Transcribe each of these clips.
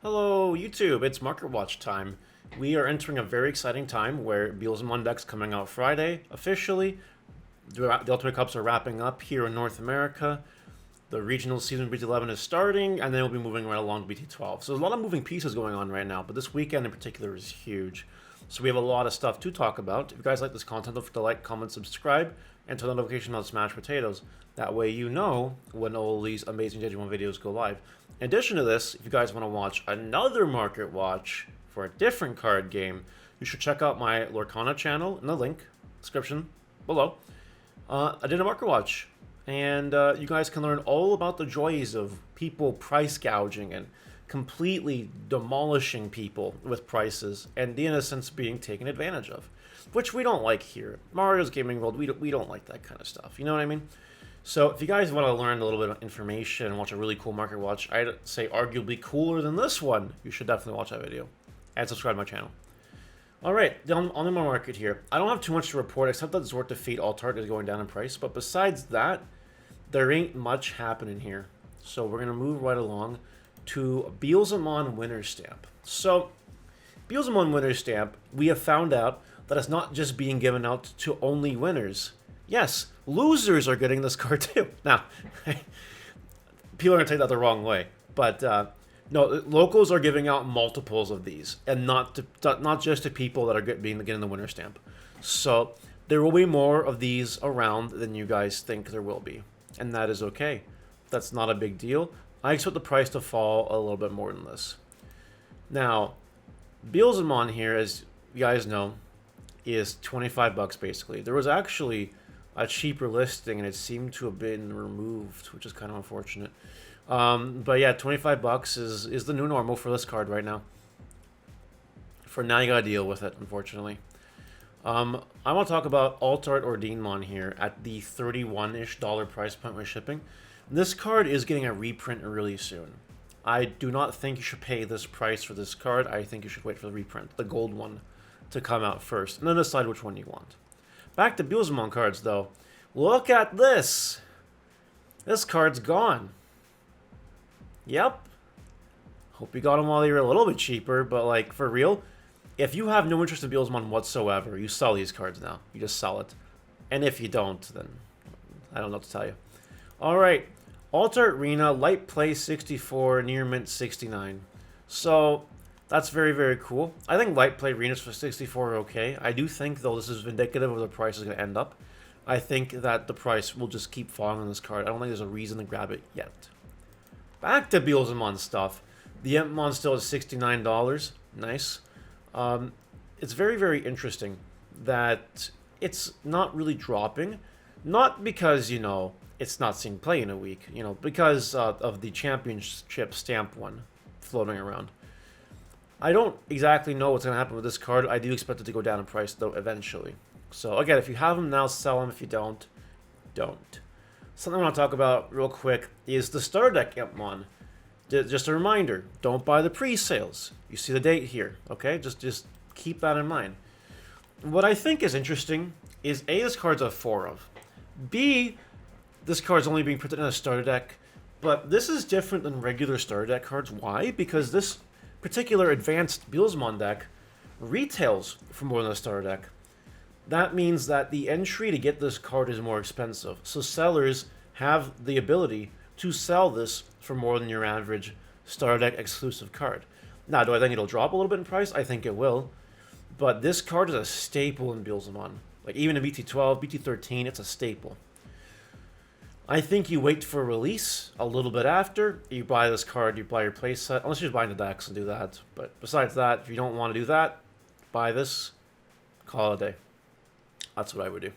Hello YouTube, it's Market Watch time. We are entering a very exciting time where Beelzemon deck's coming out Friday, officially. The Ultimate Cups are wrapping up here in North America. The regional season of BT11 is starting, and then we'll be moving right along to BT12. So there's a lot of moving pieces going on right now, but this weekend in particular is huge. So we have a lot of stuff to talk about. If you guys like this content, don't forget to like, comment, subscribe, and turn the notification on Smash Potatoes. That way you know when all these amazing Digimon videos go live. In addition to this, if you guys want to watch another Market Watch for a different card game, you should check out my Lorcana channel in the link description below. I did a Market Watch, and you guys can learn all about the joys of people price gouging and completely demolishing people with prices and the innocence being taken advantage of, which we don't like here. Mario's Gaming World, we don't like that kind of stuff. You know what I mean? So if you guys want to learn a little bit of information and watch a really cool Market Watch, I'd say arguably cooler than this one, you should definitely watch that video and subscribe to my channel. Alright, on the market here. I don't have too much to report except that Zord Defeat Altart is going down in price, but besides that, there ain't much happening here. So we're going to move right along to Beelzemon Winner Stamp. So, Beelzemon Winner Stamp, we have found out that it's not just being given out to only winners. Yes, losers are getting this card too. Now, people are going to take that the wrong way, but no, locals are giving out multiples of these, and not just to people that are getting the winner stamp. So there will be more of these around than you guys think there will be, and that is okay. That's not a big deal. I expect the price to fall a little bit more than this. Now, Beelzemon here, as you guys know, is 25 bucks basically. There was actually a cheaper listing, and it seemed to have been removed, which is kind of unfortunate. But yeah, 25 bucks is the new normal for this card right now. For now, you gotta deal with it, unfortunately. I want to talk about Altart or Digimon here at the $31-ish price point with shipping. This card is getting a reprint really soon. I do not think you should pay this price for this card. I think you should wait for the reprint, the gold one, to come out first, and then decide which one you want. Back to Beelzemon cards, though. Look at this! This card's gone. Yep. Hope you got them while they were a little bit cheaper, but, like, for real, if you have no interest in Beelzemon whatsoever, you sell these cards now. You just sell it. And if you don't, then I don't know what to tell you. Alright. Altar Arena, Light Play 64, Near Mint 69. So, that's very, very cool. I think Light Play Arenas for 64 are okay. I do think, though, this is indicative of where the price is going to end up. I think that the price will just keep falling on this card. I don't think there's a reason to grab it yet. Back to Beelzemon stuff. The Impmon still is $69. Nice. It's very, very interesting that it's not really dropping. Not because, you know, it's not seeing play in a week. You know, because of the championship stamp one floating around. I don't exactly know what's going to happen with this card. I do expect it to go down in price, though, eventually. So, again, if you have them now, sell them. If you don't, don't. Something I want to talk about real quick is the Starter Deck Impmon. Just a reminder, don't buy the pre-sales. You see the date here, okay? Just keep that in mind. What I think is interesting is A, this card's a 4 of. B, this card's only being printed in a Starter Deck, but this is different than regular Starter Deck cards. Why? Because this particular advanced Beelzemon deck retails for more than a Starter Deck. That means that the entry to get this card is more expensive. So sellers have the ability to sell this for more than your average Starter Deck exclusive card. Now, do I think it'll drop a little bit in price? I think it will. But this card is a staple in Beelzemon. Like, even in BT12, BT13, it's a staple. I think you wait for release a little bit after. You buy this card, you buy your playset. Unless you're buying the decks and do that. But besides that, if you don't want to do that, buy this, call it a day. That's what I would do.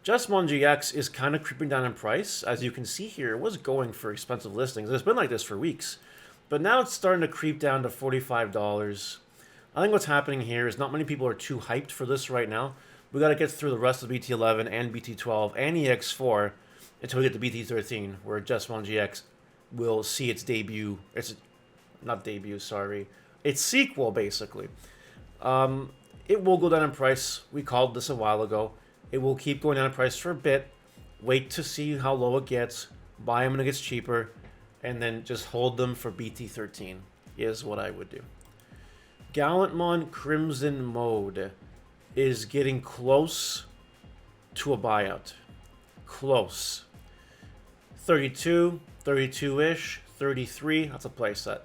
Digimon GX is kind of creeping down in price. As you can see here, it was going for expensive listings. It's been like this for weeks. But now it's starting to creep down to $45. I think what's happening here is not many people are too hyped for this right now. We got to get through the rest of BT11 and BT12 and EX4 until we get to BT13, where Digimon GX will see its debut. It's not debut, sorry. Its sequel, basically. It will go down in price. We called this a while ago. It will keep going down in price for a bit. Wait to see how low it gets. Buy them when it gets cheaper. And then just hold them for BT13. is what I would do. Gallantmon Crimson Mode is getting close to a buyout. Close. 32, 32-ish, 33, that's a playset.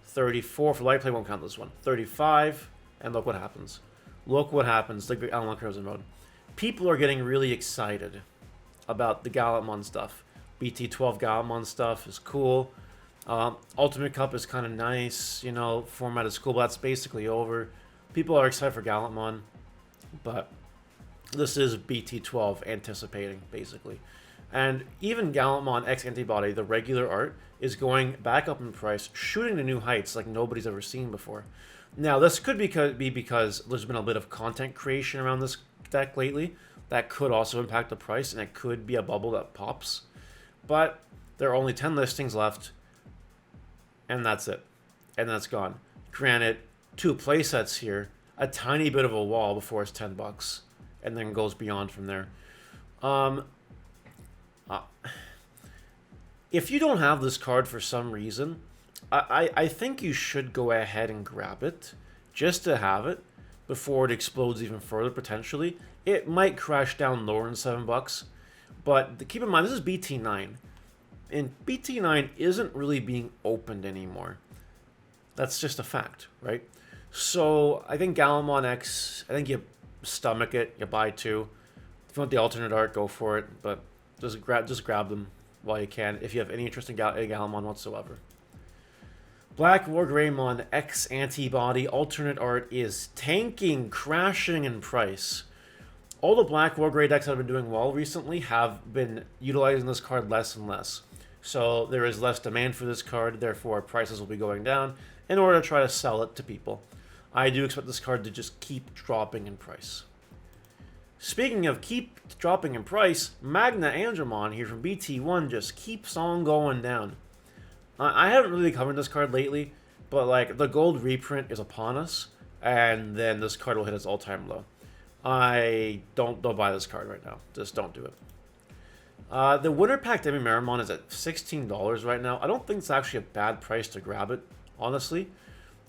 34, for light play won't count this one. 35, and look what happens. Look what happens, the Gallantmon Crimson Mode. People are getting really excited about the Gallantmon stuff. BT12 Gallantmon stuff is cool. Ultimate Cup is kind of nice, you know, format is cool, but that's basically over. People are excited for Gallantmon, but this is BT12 anticipating, basically. And even Gallantmon X Antibody, the regular art, is going back up in price, shooting to new heights like nobody's ever seen before. Now, this could be because there's been a bit of content creation around this deck lately. That could also impact the price, and it could be a bubble that pops. But there are only 10 listings left, and that's it. And that's gone. Granted, 2 playsets here, a tiny bit of a wall before it's $10, and then goes beyond from there. If you don't have this card for some reason, I think you should go ahead and grab it, just to have it, before it explodes even further, potentially. It might crash down lower than $7, but keep in mind, this is BT9. And BT9 isn't really being opened anymore. That's just a fact, right? So I think Gallantmon X, I think you stomach it, you buy 2. If you want the alternate art, go for it, but just grab them while you can, if you have any interest in Gallantmon whatsoever. Black War Greymon X Antibody alternate art is tanking, crashing in price. All the Black War Grey decks that have been doing well recently have been utilizing this card less and less. So there is less demand for this card, therefore prices will be going down in order to try to sell it to people. I do expect this card to just keep dropping in price. Speaking of keep dropping in price, Magna Andromon here from BT1 just keeps on going down. I haven't really covered this card lately, but like the gold reprint is upon us, and then this card will hit its all-time low. I don't buy this card right now. Just don't do it. The Winter Pack Demi-Meramon is at $16 right now. I don't think it's actually a bad price to grab it, honestly.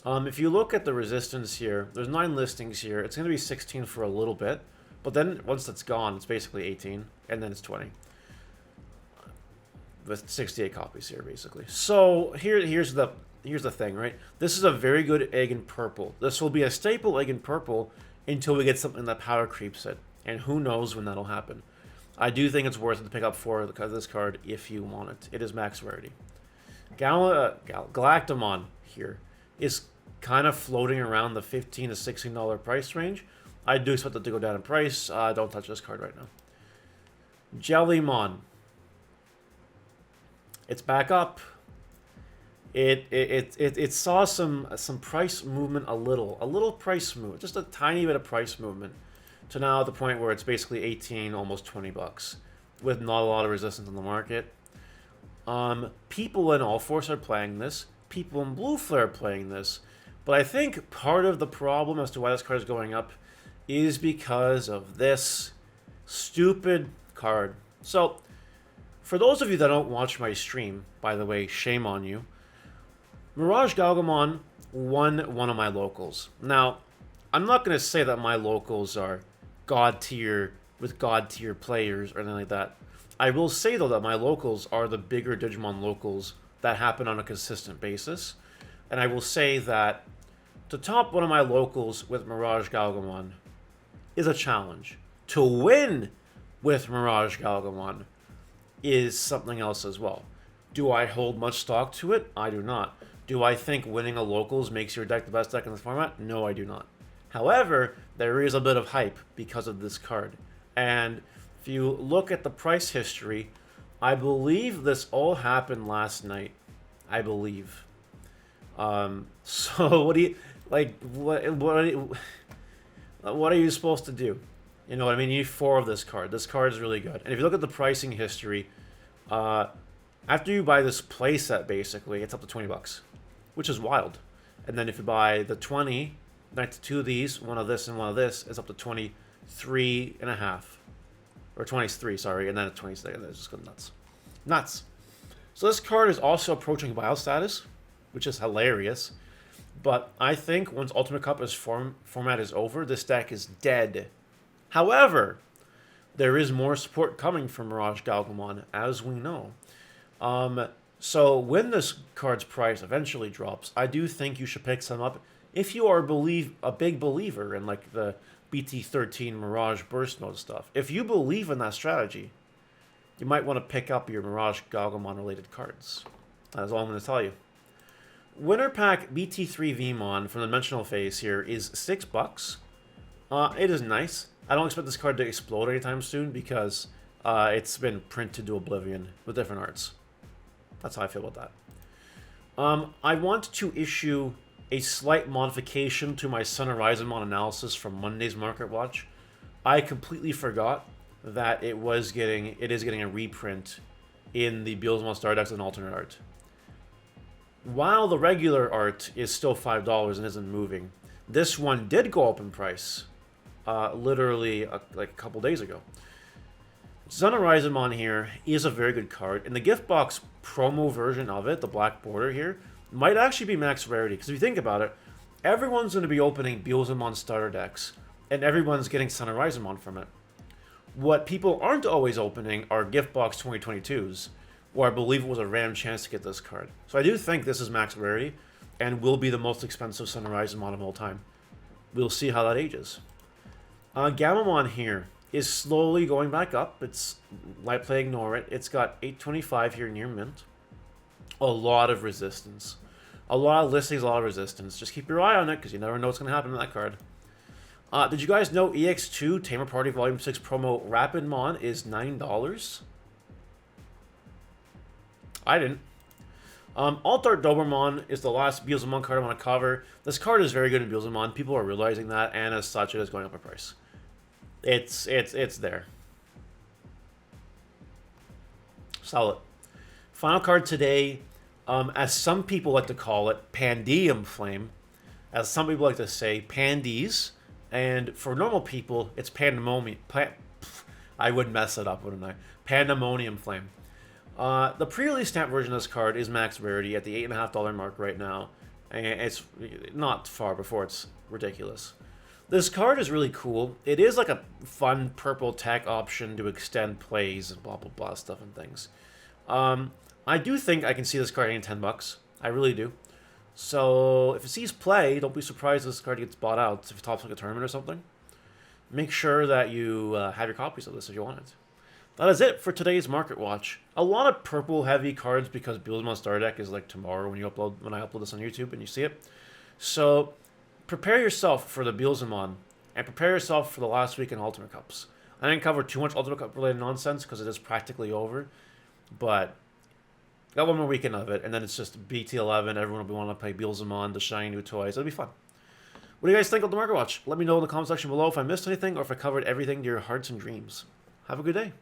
If you look at the resistance here, there's 9 listings here. It's going to be 16 for a little bit, but then once that's gone, it's basically 18, and then it's 20. With 68 copies here, basically. So here's the thing, right? This is a very good egg in purple. This will be a staple egg in purple until we get something that power creeps it, and who knows when that'll happen. I do think it's worth it to pick up 4 of this card if you want it. It is max rarity. Galactomon here is kind of floating around the $15 to $16 price range. I do expect it to go down in price. Don't touch this card right now. Jellymon. It's back up. It saw some price movement, a little price movement, just a tiny bit of price movement, to now at the point where it's basically 18, almost $20, with not a lot of resistance on the market. People in All Force are playing this. People in Blue Flare are playing this. But I think part of the problem as to why this card is going up is because of this stupid card. So, for those of you that don't watch my stream, by the way, shame on you, Mirage Galgamon won one of my locals. Now, I'm not going to say that my locals are god tier with god tier players or anything like that. I will say, though, that my locals are the bigger Digimon locals that happen on a consistent basis. And I will say that to top one of my locals with Mirage Galgamon is a challenge. To win with Mirage Galgamon is something else as well. Do I hold much stock to it? I do not. Do I think winning a locals makes your deck the best deck in the format? No, I do not. However, there is a bit of hype because of this card. And if you look at the price history, I believe this all happened last night. I believe. So what do you like? What are you supposed to do? You know what I mean? You need 4 of this card. This card is really good. And if you look at the pricing history, after you buy this playset, basically, it's up to $20, which is wild. And then if you buy the 20, next to 2 of these, one of this and one of this, it's up to 23.5. Or 23, sorry, and then it's 26, and it's just going nuts. Nuts. So this card is also approaching bio status, which is hilarious. But I think once Ultimate Cup is format is over, this deck is dead. However, there is more support coming from Mirage Galgamon, as we know. So when this card's price eventually drops, I do think you should pick some up if you are a big believer in like the BT13 Mirage Burst Mode stuff. If you believe in that strategy, you might want to pick up your Mirage Galgamon related cards. That's all I'm going to tell you. Winner Pack BT3 Vmon from the Dimensional Phase here is $6. It is nice. I don't expect this card to explode anytime soon because it's been printed to oblivion with different arts. That's how I feel about that. I want to issue a slight modification to my Sun Horizonmon analysis from Monday's Market Watch. I completely forgot that it is getting a reprint in the Beelzemon Star Decks and alternate art. While the regular art is still $5 and isn't moving, this one did go up in price, literally like a couple days ago. Sun Horizonmon here is a very good card, and the gift box promo version of it, the black border here, might actually be max rarity, because if you think about it, everyone's going to be opening Beelzemon starter decks, and everyone's getting Sun Horizonmon from it. What people aren't always opening are gift box 2022s, where I believe it was a random chance to get this card. So I do think this is max rarity, and will be the most expensive Sun Horizonmon of all time. We'll see how that ages. Gamamon here is slowly going back up. It's light play, ignore it. It's got 825 here near mint. A lot of resistance. A lot of listings, a lot of resistance. Just keep your eye on it, because you never know what's going to happen to that card. Did you guys know EX2 Tamer Party Volume 6 promo Rapidmon is $9? I didn't. Alt-Art Dobermon is the last Beelzemon card I want to cover. This card is very good in Beelzemon. People are realizing that, and as such, it is going up in price. It's there. Solid. Final card today, as some people like to call it, Pandium Flame. As some people like to say, Pandies. And for normal people, it's Pandemonium. I would mess it up, wouldn't I? Pandemonium Flame. The pre-release stamp version of this card is max rarity at the $8.50 mark right now. And it's not far before it's ridiculous. This card is really cool. It is like a fun purple tech option to extend plays and blah, blah, blah stuff and things. I do think I can see this card getting $10. I really do. So if it sees play, don't be surprised if this card gets bought out if it tops like a tournament or something. Make sure that you have your copies of this if you want it. That is it for today's Market Watch. A lot of purple heavy cards because Beelzemon Star Deck is like tomorrow when I upload this on YouTube and you see it. So prepare yourself for the Beelzemon and prepare yourself for the last week in Ultimate Cups. I didn't cover too much Ultimate Cup related nonsense because it is practically over, but got one more weekend of it, and then it's just BT11. Everyone will be wanting to play Beelzemon, the shiny new toys. It'll be fun. What do you guys think of the Market Watch? Let me know in the comment section below if I missed anything or if I covered everything to your hearts and dreams. Have a good day.